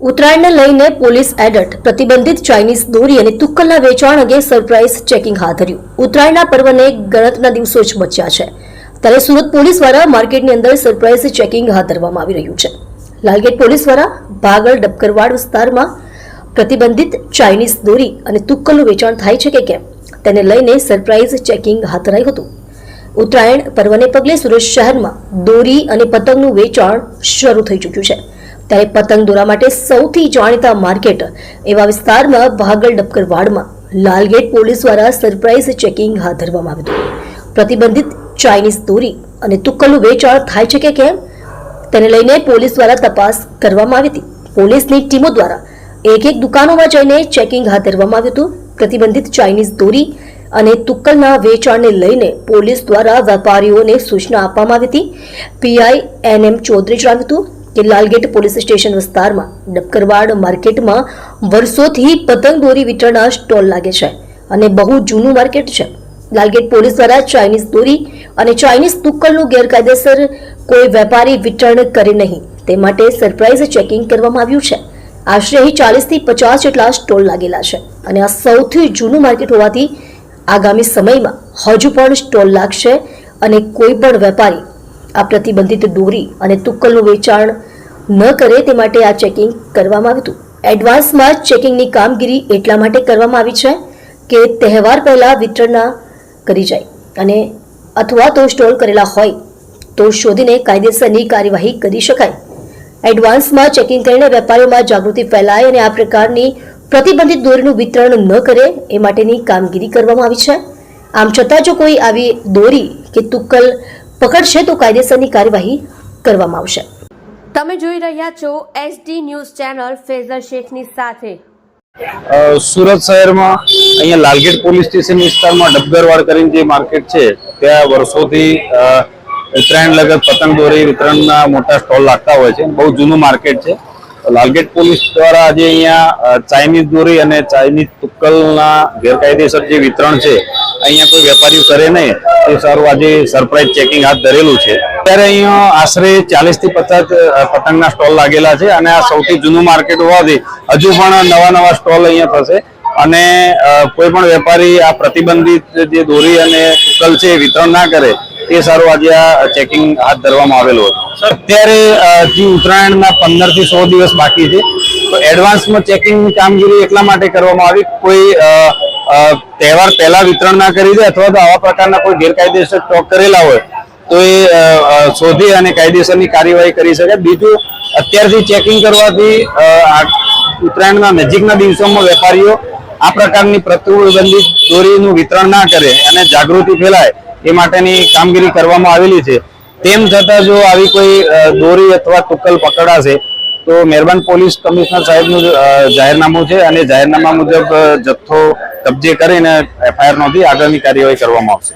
ઉત્તરાયણને લઈને police alert. પ્રતિબંધિત Chinese દોરી અને તુક્કલના વેચાણ અંગે સરપ્રાઇઝ ચેકિંગ હાથ ધર્યું. ઉત્તરાયણના પર્વને ગણતરીના દિવસો જ બચ્યા છે ત્યારે સુરત પોલીસ દ્વારા માર્કેટની અંદર સરપ્રાઇઝ ચેકિંગ હાથ ધરવામાં આવી રહ્યું છે. લાલગેટ પોલીસ દ્વારા ભાગળ ડબકરવાડ વિસ્તારમાં પ્રતિબંધિત ચાઇનીઝ દોરી અને તુક્કલનું વેચાણ થાય છે કે કેમ તેને લઈને સરપ્રાઇઝ ચેકિંગ હાથ ધરાયું હતું. ઉત્તરાયણ પર્વને પગલે સુરત શહેરમાં દોરી અને પતંગનું વેચાણ શરૂ થઈ ચૂક્યું છે ત્યારે પતંગ દોરા માટે સૌથી જાણીતા માર્કેટ એવા વિસ્તારમાં ભાગળ ડબકરવાડમાં લાલગેટ પોલીસ દ્વારા સરપ્રાઇઝ ચેકિંગ હાથ ધરવામાં આવ્યું હતું. પ્રતિબંધિત ચાઇનીઝ દોરી અને તુક્કલનું વેચાણ થાય છે કે કેમ તેને લઈને પોલીસ દ્વારા તપાસ કરવામાં આવી હતી. પોલીસની ટીમો દ્વારા એક દુકાનોમાં જઈને ચેકિંગ હાથ ધરવામાં આવ્યું હતું. પ્રતિબંધિત ચાઇનીઝ દોરી અને તુક્કલના વેચાણને લઈને પોલીસ દ્વારા વેપારીઓને સૂચના આપવામાં આવી હતી. પીઆઈ એનએમ ચૌધરી જણાવ્યું હતું કે લાલગેટ પોલીસ સ્ટેશન વિસ્તારમાં ડબકરવાડ માર્કેટમાં વર્ષોથી પતંગ દોરી વિતરણના સ્ટોલ લાગે છે અને બહુ જૂનું માર્કેટ છે. લાલગેટ પોલીસ દ્વારા ચાઇનીઝ દોરી અને ચાઇનીઝ તુક્કલનું ગેરકાયદેસર કોઈ વેપારી વિતરણ કરે નહીં તે માટે સરપ્રાઇઝ ચેકિંગ કરવામાં આવ્યું છે. આશરે અહીં 40 થી 50 જેટલા સ્ટોલ લાગેલા છે અને આ સૌથી જૂનું માર્કેટ હોવાથી આગામી સમયમાં હજુ પણ સ્ટોલ લાગશે અને કોઈ પણ વેપારી આ પ્રતિબંધિત દોરી અને તુક્કલનું વેચાણ ન કરે તે માટે આ ચેકિંગ કરવામાં આવ્યું હતું. એડવાન્સમાં ચેકિંગની કામગીરી એટલા માટે કરવામાં આવી છે કે તહેવાર પહેલા વિતરણ કરી જાય અને અથવા તો સ્ટોલ કરેલા હોય તો શોધીને કાયદેસરની કાર્યવાહી કરી શકાય. એડવાન્સમાં ચેકિંગ કરીને વેપારીઓમાં જાગૃતિ ફેલાય અને આ પ્રકારની પ્રતિબંધિત દોરીનું વિતરણ ન કરે એ માટેની કામગીરી કરવામાં આવી છે. આમ છતાં જો કોઈ આવી દોરી કે તુક્કલ પકડશે તો કાયદેસરની કાર્યવાહી કરવામાં આવશે. તમે જોઈ રહ્યા છો એસડી ન્યૂઝ ચેનલ ફેઝર શેખની સાથે. સુરત શહેરમાં અહીંયા લાલગેટ પોલીસ સ્ટેશન વિસ્તારમાં ડબકરવાડ કરીને જે માર્કેટ છે ત્યાં વર્ષોથી ઉત્તરાયણ લગત પતંગ દોરી વિતરણના મોટા સ્ટોલ લાગતા હોય છે. બહુ જૂનું માર્કેટ છે. લાલગેટ પોલીસ દ્વારા આજે અહીંયા ચાઇનીઝ દોરી અને ચાઇનીઝ તુક્કલના ગેરકાયદેસર જે વિતરણ છે અહીંયા કોઈ વેપારીઓ કરે નહીં તે સારું આજે સરપ્રાઇઝ ચેકિંગ હાથ ધરેલું છે. ત્યારે અહીંયા આશરે 40 થી 50 પતંગના સ્ટોલ લાગેલા છે અને આ સૌથી જૂનું માર્કેટ હોવાથી હજુ પણ નવા સ્ટોલ અહીંયા થશે અને કોઈ પણ વેપારી આ પ્રતિબંધિત જે દોરી અને તુક્કલ છે વિતરણ ના કરે તે સારું આજે આ ચેકિંગ હાથ ધરવામાં આવેલું હતું. અત્યારે જે ઉત્તરાયણના 15 થી 100 દિવસ બાકી છે તો એડવાન્સમાં ચેકિંગ કામગીરી એટલા માટે કરવામાં આવી કોઈ તહેવાર પહેલા વિતરણ ના કરી દે અથવા તો આવા પ્રકારના કોઈ ગેરકાયદેસર સ્ટોક કરેલા હોય તો એ શોધી અને કાયદેસરની કાર્યવાહી કરી શકે. બીજું અત્યારથી ચેકિંગ કરવાથી ઉત્તરાયણના નજીકના દિવસોમાં વેપારીઓ આ પ્રકારની પ્રતિબંધિત દોરીનું વિતરણ ના કરે અને જાગૃતિ ફેલાય એ માટેની કામગીરી કરવામાં આવેલી છે. તેમ છતાં જો આવી કોઈ દોરી અથવા તુક્કલ પકડાશે તો મહેરબાન પોલીસ કમિશનર સાહેબનું જાહેરનામું છે અને જાહેરનામા મુજબ જથ્થો કબજે કરીને એફઆઈઆર નોંધી આગળની કાર્યવાહી કરવામાં આવશે.